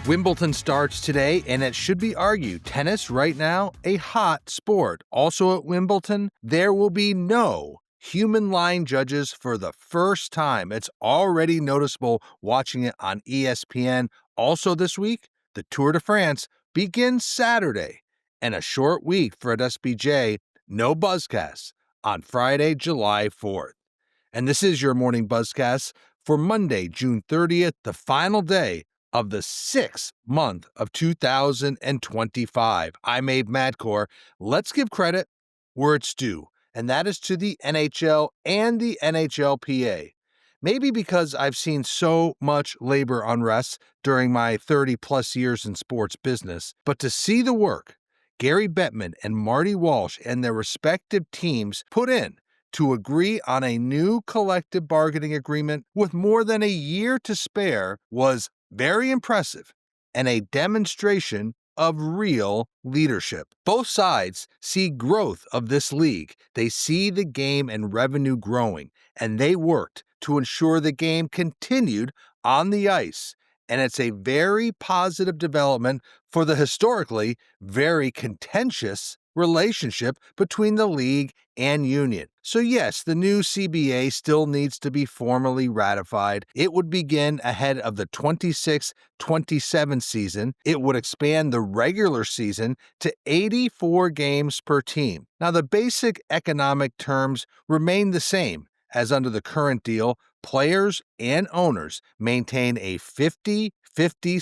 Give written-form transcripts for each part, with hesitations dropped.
Wimbledon starts today, and it should be argued, tennis right now, a hot sport. Also at Wimbledon, there will be no human line judges for the first time. It's already noticeable watching it on ESPN. Also this week, the Tour de France begins Saturday, and a short week for at SBJ, no Buzzcast on Friday, July 4th. And this is your morning Buzzcast for Monday, June 30th, the final day of the 6th month of 2025. I'm Abe Madkour. Let's give credit where it's due, and that is to the NHL and the NHLPA. Maybe because I've seen so much labor unrest during my 30-plus years in sports business, but to see the work Gary Bettman and Marty Walsh and their respective teams put in to agree on a new collective bargaining agreement with more than a year to spare was very impressive and a demonstration of real leadership. Both sides see growth of this league. They see the game and revenue growing, and they worked to ensure the game continued on the ice. And it's a very positive development for the historically very contentious relationship between the league and union. So yes, the new CBA still needs to be formally ratified. It would begin ahead of the 26-27 season. It would expand the regular season to 84 games per team. Now, the basic economic terms remain the same as under the current deal. Players and owners maintain a 50-50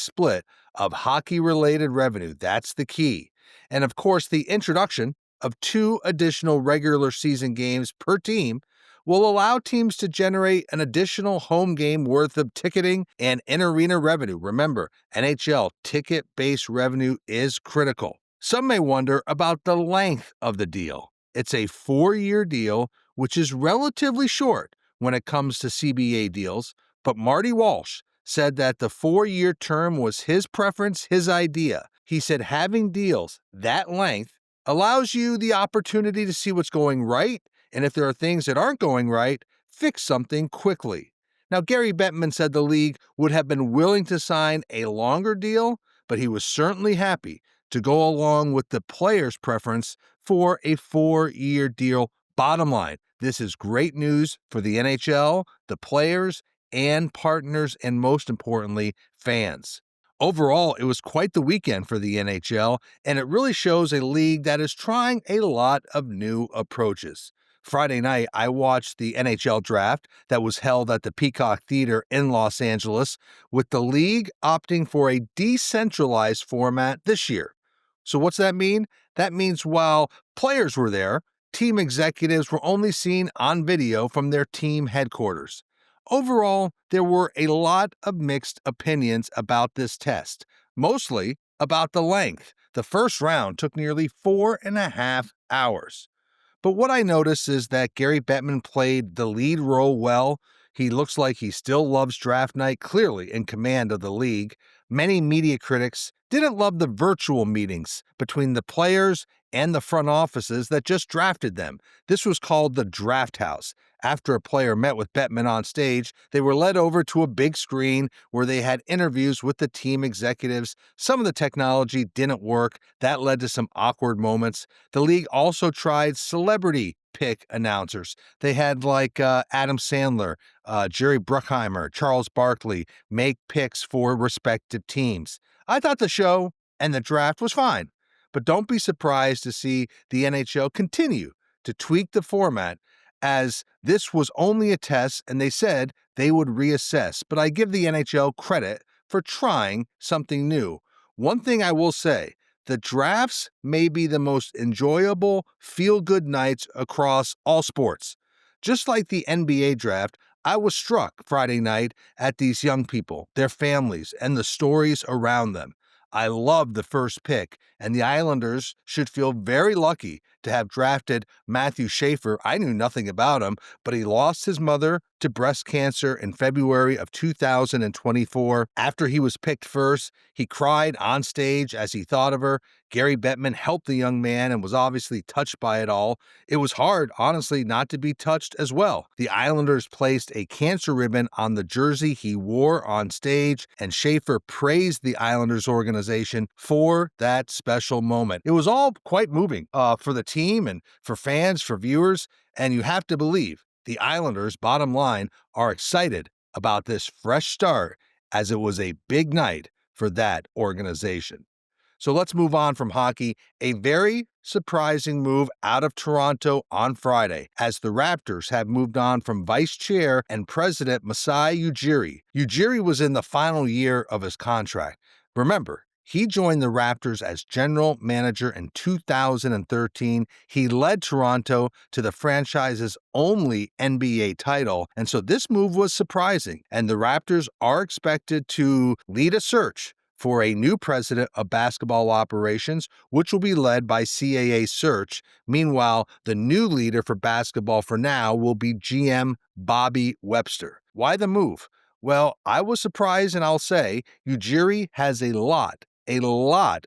split of hockey-related revenue. That's the key. And of course, the introduction of 2 additional regular season games per team will allow teams to generate an additional home game worth of ticketing and in-arena revenue. Remember, NHL ticket-based revenue is critical. Some may wonder about the length of the deal. It's a 4-year deal, which is relatively short when it comes to CBA deals, but Marty Walsh said that the 4-year term was his preference, his idea. He said having deals that length allows you the opportunity to see what's going right, and if there are things that aren't going right, fix something quickly. Now, Gary Bettman said the league would have been willing to sign a longer deal, but he was certainly happy to go along with the players' preference for a 4-year deal. Bottom line, this is great news for the NHL, the players, and partners, and most importantly, fans. Overall, it was quite the weekend for the NHL, and it really shows a league that is trying a lot of new approaches. Friday night, I watched the NHL draft that was held at the Peacock Theater in Los Angeles, with the league opting for a decentralized format this year. So what's that mean? That means while players were there, team executives were only seen on video from their team headquarters. Overall, there were a lot of mixed opinions about this test, mostly about the length. The first round took nearly 4.5 hours. But what I noticed is that Gary Bettman played the lead role well. He looks like he still loves draft night, clearly in command of the league. Many media critics didn't love the virtual meetings between the players and the front offices that just drafted them. This was called the draft house. After a player met with Bettman on stage, they were led over to a big screen where they had interviews with the team executives. Some of the technology didn't work. That led to some awkward moments. The league also tried celebrity pick announcers. They had Adam Sandler, Jerry Bruckheimer, Charles Barkley make picks for respective teams. I thought the show and the draft was fine, but don't be surprised to see the NHL continue to tweak the format, as this was only a test and they said they would reassess. But I give the NHL credit for trying something new. One thing I will say, the drafts may be the most enjoyable, feel-good nights across all sports. Just like the NBA draft, I was struck Friday night at these young people, their families, and the stories around them. I loved the first pick and the Islanders should feel very lucky to have drafted Matthew Schaefer. I knew nothing about him, but he lost his mother to breast cancer in February of 2024. After he was picked first, he cried on stage as he thought of her. Gary Bettman helped the young man and was obviously touched by it all. It was hard, honestly, not to be touched as well. The Islanders placed a cancer ribbon on the jersey he wore on stage, and Schaefer praised the Islanders organization for that special moment. It was all quite moving for the team and for fans, for viewers, and you have to believe the Islanders, bottom line, are excited about this fresh start, as it was a big night for that organization. So let's move on from hockey. A very surprising move out of Toronto on Friday, as the Raptors have moved on from vice chair and president Masai Ujiri. Ujiri was in the final year of his contract. Remember, he joined the Raptors as general manager in 2013. He led Toronto to the franchise's only NBA title, and so this move was surprising. And the Raptors are expected to lead a search for a new president of basketball operations, which will be led by CAA Search. Meanwhile, the new leader for basketball for now will be GM Bobby Webster. Why the move? Well, I was surprised, and I'll say Ujiri has a lot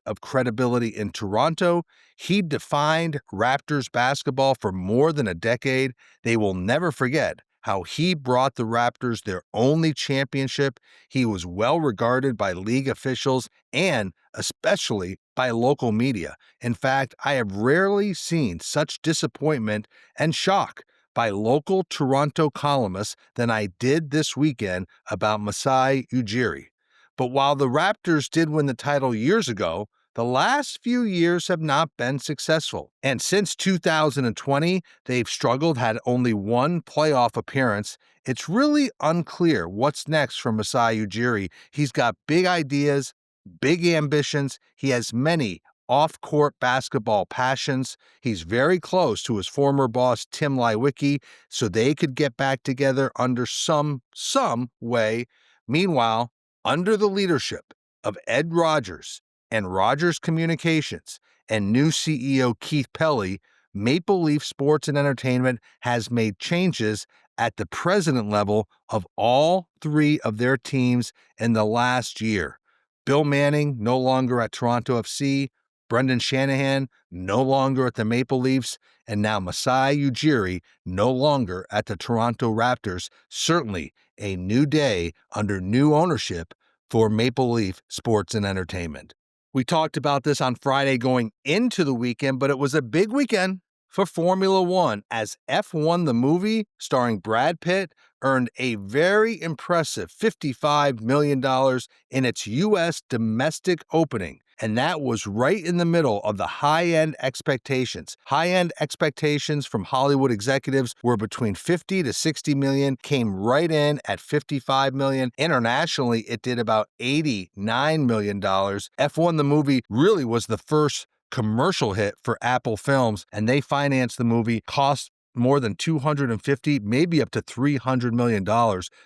of credibility in Toronto. He defined Raptors basketball for more than a decade. They will never forget how he brought the Raptors their only championship. He was well regarded by league officials and especially by local media. In fact, I have rarely seen such disappointment and shock by local Toronto columnists than I did this weekend about Masai Ujiri. But while the Raptors did win the title years ago, the last few years have not been successful. And since 2020, they've struggled, had only one playoff appearance. It's really unclear what's next for Masai Ujiri. He's got big ideas, big ambitions. He has many off-court basketball passions. He's very close to his former boss, Tim Leiweke, so they could get back together under some way. Meanwhile, under the leadership of Ed Rogers and Rogers Communications and new CEO Keith Pelly, Maple Leaf Sports and Entertainment has made changes at the president level of all three of their teams in the last year. Bill Manning no longer at Toronto FC, Brendan Shanahan no longer at the Maple Leafs, and now Masai Ujiri no longer at the Toronto Raptors. Certainly a new day under new ownership for Maple Leaf Sports and Entertainment. We talked about this on Friday going into the weekend, but it was a big weekend for Formula One, as F1 the movie, starring Brad Pitt, earned a very impressive $55 million in its U.S. domestic opening. And that was right in the middle of the high-end expectations. High-end expectations from Hollywood executives were between 50 to 60 million, came right in at 55 million. Internationally, it did about $89 million. F1 the movie really was the first commercial hit for Apple Films, and they financed the movie, cost more than $250, maybe up to $300 million.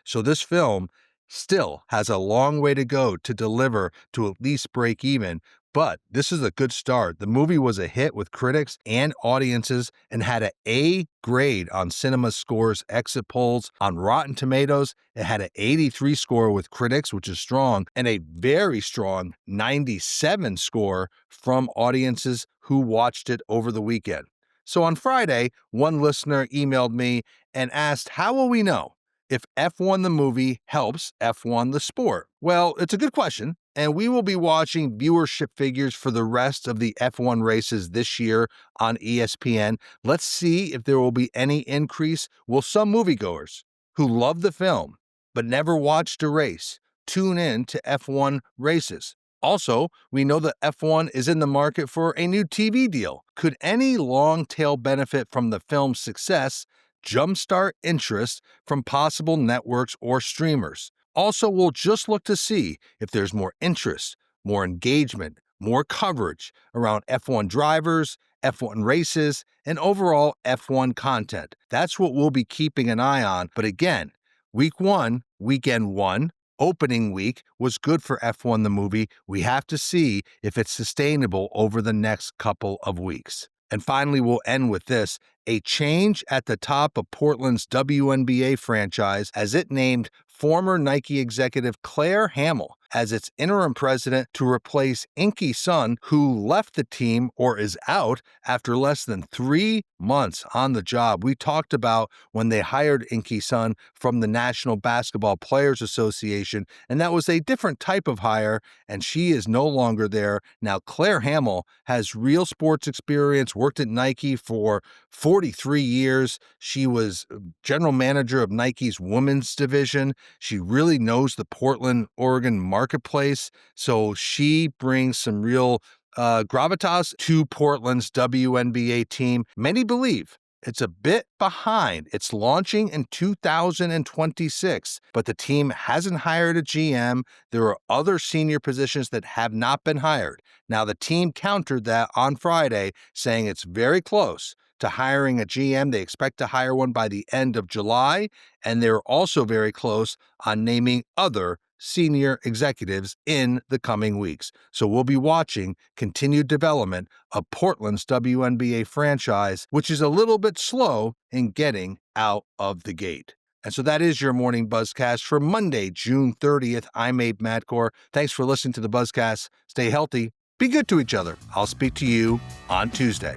So this film still has a long way to go to deliver to at least break even, but this is a good start. The movie was a hit with critics and audiences and had an A grade on Cinema Score's exit polls. On Rotten Tomatoes, it had an 83 score with critics, which is strong, and a very strong 97 score from audiences who watched it over the weekend. So on Friday, one listener emailed me and asked, how will we know if F1 the movie helps F1 the sport? Well, it's a good question, and we will be watching viewership figures for the rest of the F1 races this year on ESPN. Let's see if there will be any increase. Will some moviegoers who love the film but never watched a race tune in to F1 races? Also, we know that F1 is in the market for a new TV deal. Could any long-tail benefit from the film's success jumpstart interest from possible networks or streamers? Also, we'll just look to see if there's more interest, more engagement, more coverage around F1 drivers, F1 races, and overall F1 content. That's what we'll be keeping an eye on. But again, week one, weekend one, opening week was good for F1 the movie. We have to see if it's sustainable over the next couple of weeks. And finally, we'll end with this. A change at the top of Portland's WNBA franchise as it named former Nike executive Claire Hamill as its interim president to replace Inky Sun, who left the team or is out after less than 3 months on the job. We talked about when they hired Inky Sun from the National Basketball Players Association, and that was a different type of hire, and she is no longer there. Now, Claire Hamill has real sports experience, worked at Nike for 43 years. She was general manager of Nike's women's division. She really knows the Portland, Oregon marketplace. So she brings some real gravitas to Portland's WNBA team. Many believe it's a bit behind. It's launching in 2026, but the team hasn't hired a GM. There are other senior positions that have not been hired. Now, the team countered that on Friday, saying it's very close to hiring a GM. They expect to hire one by the end of July, and they're also very close on naming other senior executives in the coming weeks. So we'll be watching continued development of Portland's WNBA franchise, which is a little bit slow in getting out of the gate. And so that is your morning Buzzcast for Monday, June 30th. I'm Abe Madkour. Thanks for listening to the Buzzcast. Stay healthy. Be good to each other. I'll speak to you on Tuesday.